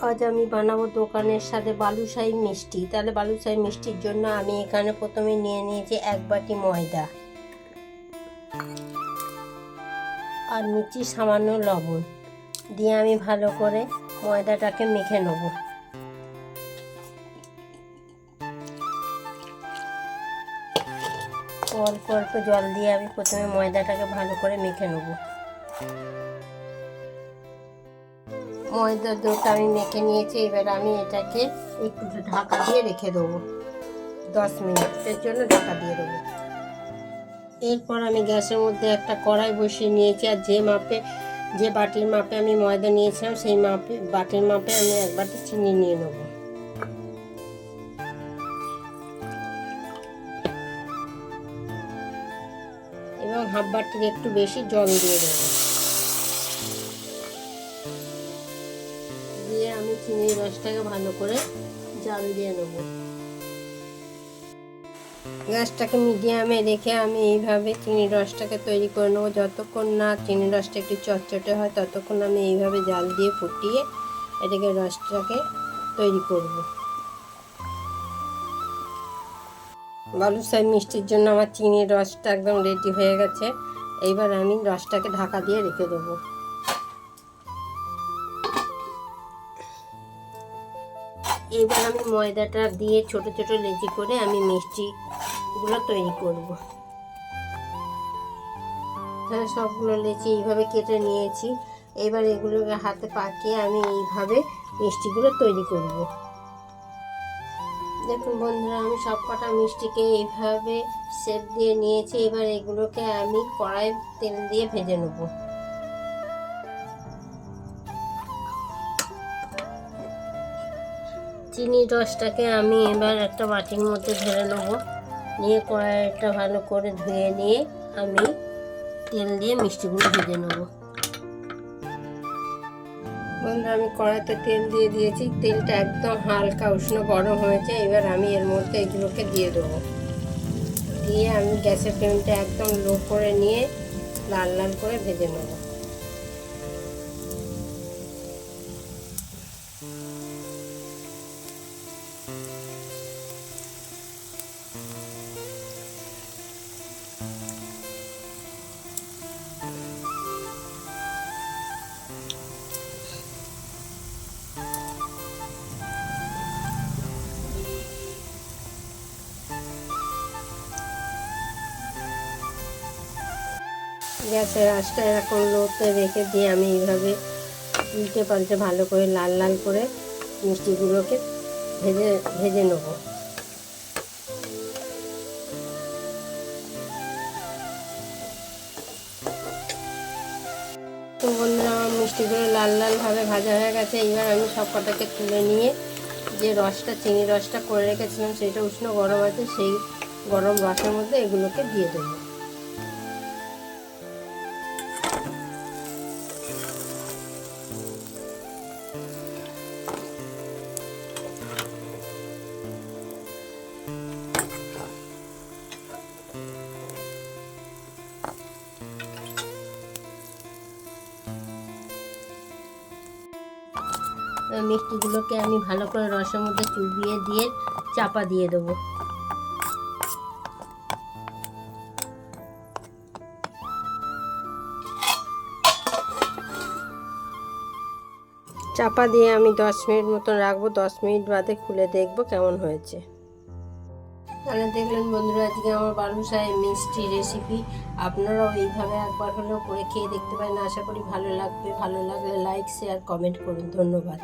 আজ আমি বানাবো দোকানের সাথে বালুশাহী মিষ্টি। তাহলে বালুশাহী মিষ্টির জন্য আমি এখানে প্রথমে নিয়ে নিয়েছি 1 বাটি ময়দা আর নিচ্ছি সামান্য লবণ দিয়ে আমি ভালো করে ময়দাটাকে মেখে নেব। অল্প অল্প জল দিয়ে আমি প্রথমে ময়দাটাকে ভালো করে মেখে নেব। ময়দার ডোটা আমি মেখে নিয়েছি। এবার আমি এটাকে একটু ঢাকা দিয়ে রেখে দেবো, 10 মিনিটের জন্য ঢাকা দিয়ে দেবো। এরপর আমি গ্যাসের মধ্যে একটা কড়াই বসিয়ে নিয়েছি, আর যে বাটির মাপে আমি ময়দা নিয়েছিলাম সেই বাটির মাপে আমি 1 বাটি চিনি নিয়ে নেব। এবং 1/2 বাটির একটু বেশি জল দিয়ে দেবো। দিয়ে আমি চিনির রসটাকে ভালো করে জাল দিয়ে নেব। গ্যাসটাকে মিডিয়ামে রেখে আমি এইভাবে চিনির রসটাকে তৈরি করে নেবো। যতক্ষণ না চিনির রসটা একটু চটচটে হয় ততক্ষণ আমি এইভাবে জাল দিয়ে ফুটিয়ে এটাকে রসটাকে তৈরি করব। বালুশাহী মিষ্টির জন্য আমার চিনির রসটা একদম রেডি হয়ে গেছে। এইবার আমি রসটাকে ঢাকা দিয়ে রেখে দেবো। এবার আমি ময়দাটা দিয়ে ছোট ছোট লেচি করে আমি মিষ্টিগুলো তৈরি করব। তাহলে সবগুলো লেচি এইভাবে কেটে নিয়েছি। এবার এগুলোকে হাতে পাকিয়ে আমি এইভাবে মিষ্টিগুলো তৈরি করব। দেখুন বন্ধুরা, আমি সব কটা মিষ্টিকে এইভাবে শেপ দিয়ে নিয়েছি। এবার এগুলোকে আমি কড়াই তেল দিয়ে ভেজে নেব। চিনির রসটাকে আমি এবার একটা বাটির মধ্যে ঢেলে নেব। নিয়ে কড়াইটা ভালো করে ধুয়ে নিয়ে আমি তেল দিয়ে মিষ্টিগুলো ভেজে নেব। বন্ধুরা, আমি কড়াইতে তেল দিয়ে দিয়েছি। তেলটা একদম হালকা উষ্ণ গরম হয়েছে। এবার আমি এর মধ্যে এগুলোকে দিয়ে দেবো। দিয়ে আমি গ্যাসের ফ্লেমটা একদম লো করে নিয়ে লাল লাল করে ভেজে নেব। গ্যাসের আঁচটা এরকম লোতে রেখে দিয়ে আমি এইভাবে উল্টে পাল্টে ভালো করে লাল লাল করে মিষ্টিগুলোকে ভেজে নেব। তো বন্ধুরা, আমার মিষ্টিগুলো লাল লালভাবে ভাজা হয়ে গেছে। এইবার আমি সব কটাকে তুলে নিয়ে যে চিনির রসটা করে রেখেছিলাম সেটা উষ্ণ গরম আছে, সেই গরম রসের মধ্যে এগুলোকে দিয়ে দেবো। মিষ্টিগুলোকে আমি ভালো করে রসের মধ্যে চুবিয়ে দিয়ে চাপা দিয়ে দেবো। চাপা দিয়ে আমি 10 মিনিট মতন রাখবো। 10 মিনিট বাদে খুলে দেখবো কেমন হয়েছে। তাহলে দেখলেন বন্ধুরা, আজকে আমার বালুশাহী মিষ্টি রেসিপি। আপনারাও এইভাবে একবার হলেও করে খেয়ে দেখতে পারেন। আশা করি ভালো লাগবে। ভালো লাগলে লাইক, শেয়ার, কমেন্ট করুন। ধন্যবাদ।